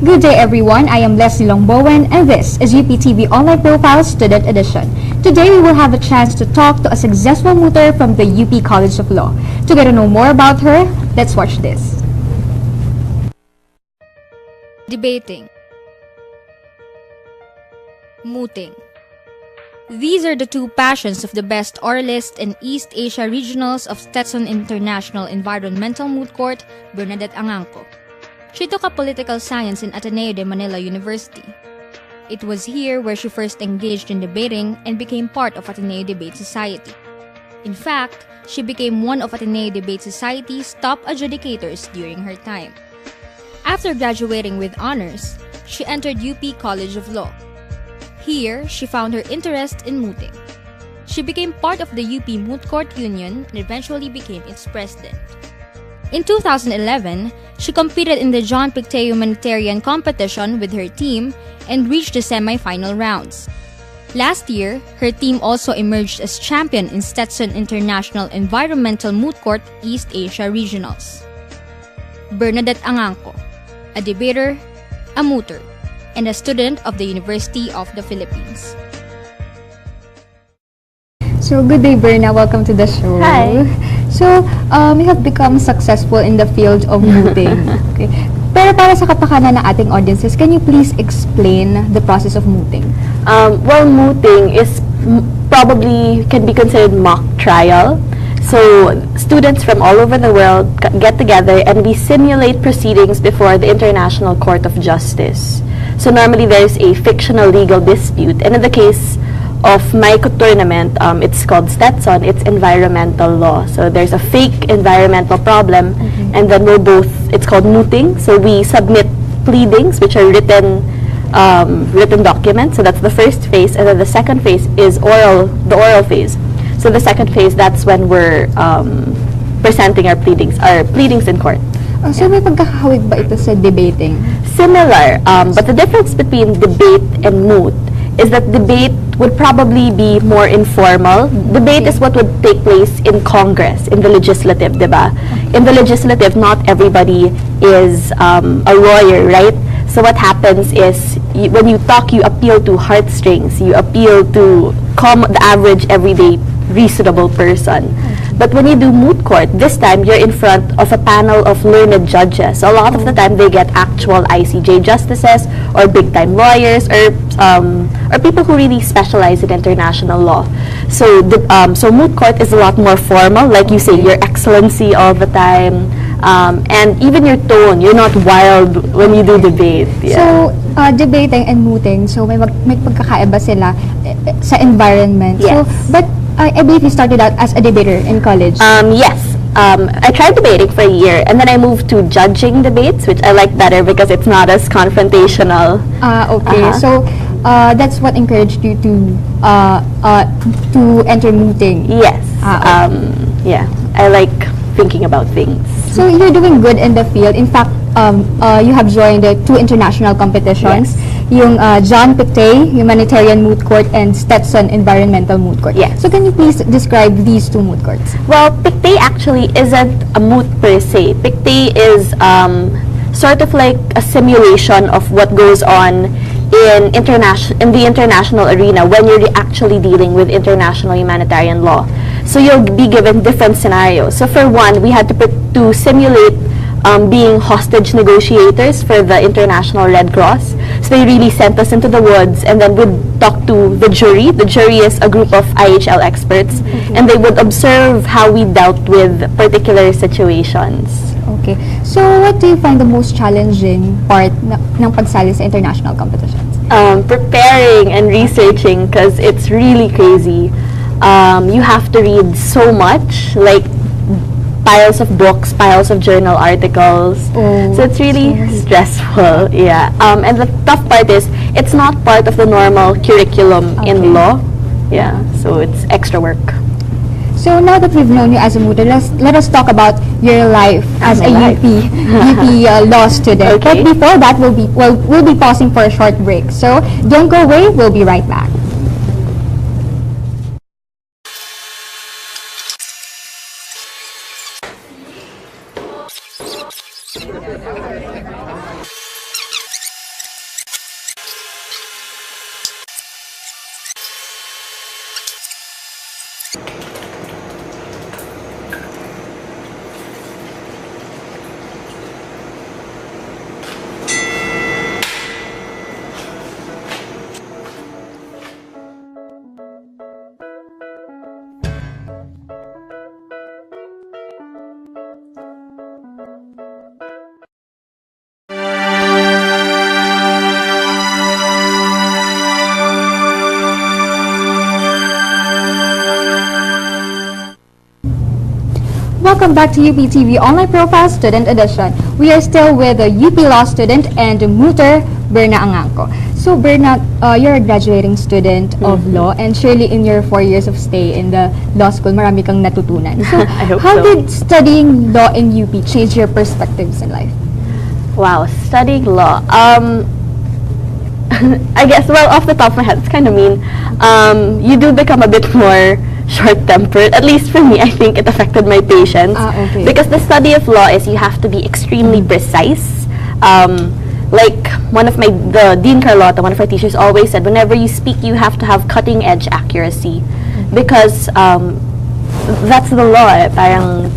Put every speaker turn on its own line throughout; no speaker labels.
Good day everyone, I am Leslie Longbowen and this is UPTV Online Profile Student Edition. Today we will have a chance to talk to a successful mooter from the UP College of Law. To get to know more about her, let's watch this.
Debating. Mooting. These are the two passions of the best oralist in East Asia regionals of Stetson International Environmental Moot Court, Bernadette Angangco. She took up political science in Ateneo de Manila University. It was here where she first engaged in debating and became part of Ateneo Debate Society. In fact, she became one of Ateneo Debate Society's top adjudicators during her time. After graduating with honors, she entered UP College of Law. Here, she found her interest in mooting. She became part of the UP Moot Court Union and eventually became its president. In 2011, she competed in the John Pictet Humanitarian Competition with her team and reached the semi-final rounds. Last year, her team also emerged as champion in Stetson International Environmental Moot Court East Asia Regionals. Bernadette Angangco, a debater, a mooter, and a student of the University of the Philippines.
So good day Berna, welcome to the show.
Hi.
So, you have become successful in the field of mooting. Okay. Pero para sa kapakanan ng ating audiences, can you please explain the process of mooting?
Well, mooting is probably can be considered mock trial. So, students from all over the world get together and we simulate proceedings before the International Court of Justice. So, normally there's a fictional legal dispute, and in the case of my tournament, it's called Stetson, it's environmental law. So there's a fake environmental problem, and then it's called mooting. So we submit pleadings, which are written documents. So that's the first phase, and then the second phase is the oral phase. So the second phase, that's when we're presenting our pleadings in court.
So may pagkakahawig ba ito sa debating?
Similar, but the difference between debate and moot is that debate would probably be more informal. Debate is what would take place in Congress, in the legislative, diba? In the legislative, not everybody is a lawyer, right? So what happens is, when you talk, you appeal to heartstrings, you appeal to the average, everyday, reasonable person. But when you do moot court, this time you're in front of a panel of learned judges. So a lot of the time they get actual ICJ justices or big-time lawyers or people who really specialize in international law. So so moot court is a lot more formal, like you say, Your Excellency all the time, and even your tone, you're not wild when you do debate. Yeah.
So debating and mooting, so may pagkakaiba sila sa environment.
Yes.
So, but I believe you started out as a debater in college.
Yes. I tried debating for a year, and then I moved to judging debates, which I like better because it's not as confrontational.
Okay. So that's what encouraged you to enter mooting.
Yes.
Okay.
Yeah. I like thinking about things.
So you're doing good in the field. In fact, you have joined the two international competitions.
Yes.
Yung John Pictet Humanitarian Moot Court and Stetson Environmental Moot Court.
Yes.
So can you please describe these two moot courts?
Well, Pictet actually isn't a moot per se. Pictet is sort of like a simulation of what goes on in the international arena when you're actually dealing with international humanitarian law. So you'll be given different scenarios. So for one, we had to simulate being hostage negotiators for the International Red Cross. So they really sent us into the woods and then would talk to the jury. The jury is a group of IHL experts, and they would observe how we dealt with particular situations.
Okay. So what do you find the most challenging part ng pagsali sa international competitions?
Preparing and researching, because it's really crazy. You have to read so much, like piles of books, piles of journal articles. So it's really stressful, yeah. And the tough part is, it's not part of the normal curriculum in law. Yeah, so it's extra work.
So now that we've known you as a mooter, let us talk about your life as a UP law student.
Okay.
But before that, we'll be pausing for a short break. So don't go away, we'll be right back. welcome back to UPTV Online Profile Student Edition. We are still with a UP Law student and mooter, Bernadette Angangco. So Bernadette, you're a graduating student of law, and surely in your 4 years of stay in the law school, marami kang natutunan. So
I hope
how
so.
did studying law in UP change your perspectives in life?
Wow, studying law. I guess, well, off the top of my head, it's kind of mean. You do become a bit more short-tempered. At least for me, I think it affected my patience.
Okay.
Because the study of law is you have to be extremely precise. Like the Dean Carlotta, one of our teachers always said, whenever you speak, you have to have cutting-edge accuracy. Because that's the law. Parang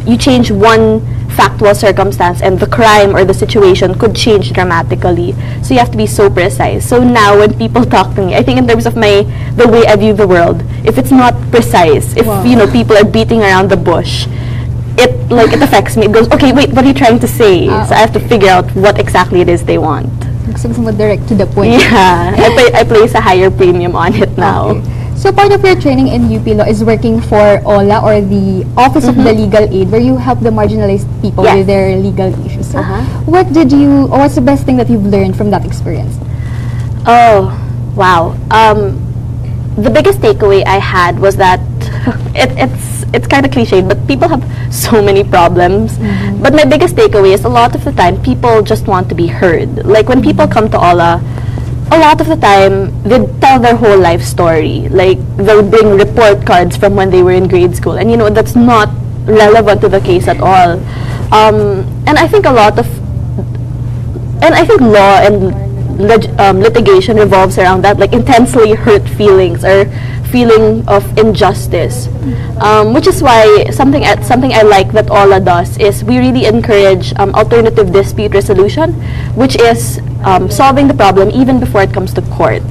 you change one factual circumstance and the crime or the situation could change dramatically. So you have to be so precise. So now when people talk to me, I think in terms of the way I view the world, if it's not precise, if people are beating around the bush, it affects me. It goes, okay, wait, what are you trying to say? So I have to figure out what exactly it is they want.
Gusto mo direct to the point.
Yeah, I place a higher premium on it now.
Okay. So part of your training in UP Law is working for OLA, or the Office of the Legal Aid, where you help the marginalized people with their legal issues. So what's the best thing that you've learned from that experience?
Oh, wow. The biggest takeaway I had was that it's kind of cliched, but people have so many problems. But my biggest takeaway is a lot of the time people just want to be heard. Like when people come to OLA, a lot of the time, they tell their whole life story. Like, they'll bring report cards from when they were in grade school. And, that's not relevant to the case at all. And I think law and litigation revolves around that, like, intensely hurt feelings or feeling of injustice. Which is why something I like that OLA does is we really encourage alternative dispute resolution, which is solving the problem even before it comes to court.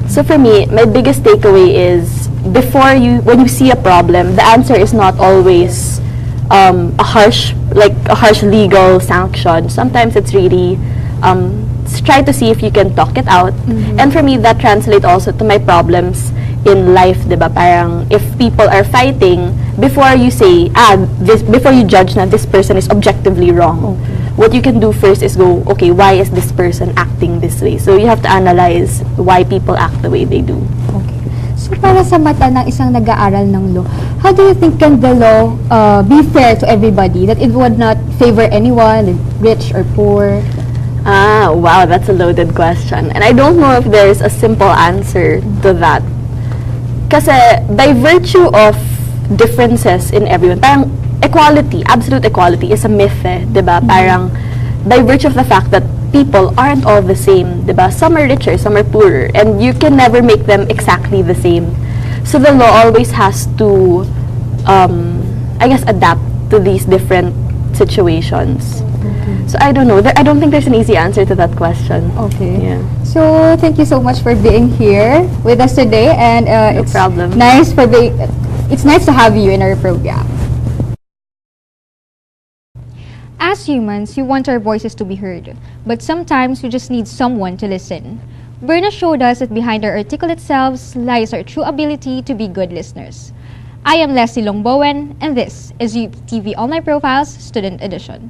So for me, my biggest takeaway is when you see a problem, the answer is not always a harsh legal sanction. Sometimes it's really try to see if you can talk it out. And for me, that translates also to my problems in life, diba? Parang if people are fighting, before you say, before you judge na this person is objectively wrong, what you can do first is go, okay, why is this person acting this way? So you have to analyze why people act the way they do.
Okay. So para sa mata ng isang nag-aaral ng law, how do you think can the law be fair to everybody? That it would not favor anyone, rich or poor?
Wow, that's a loaded question. And I don't know if there's a simple answer to that. Kasi by virtue of differences in everyone, parang equality, absolute equality is a myth, diba? Parang by virtue of the fact that people aren't all the same, diba? Some are richer, some are poorer, and you can never make them exactly the same. So the law always has to, I guess, adapt to these different situations. So I don't know. I don't think there's an easy answer to that question.
Okay.
Yeah.
So thank you so much for being here with us today, and
No problem.
It's nice to have you in our program. As humans, we want our voices to be heard, but sometimes we just need someone to listen. Berna showed us that behind our articulate selves lies our true ability to be good listeners. I am Leslie Longbowen, and this is UPTV Online Profiles Student Edition.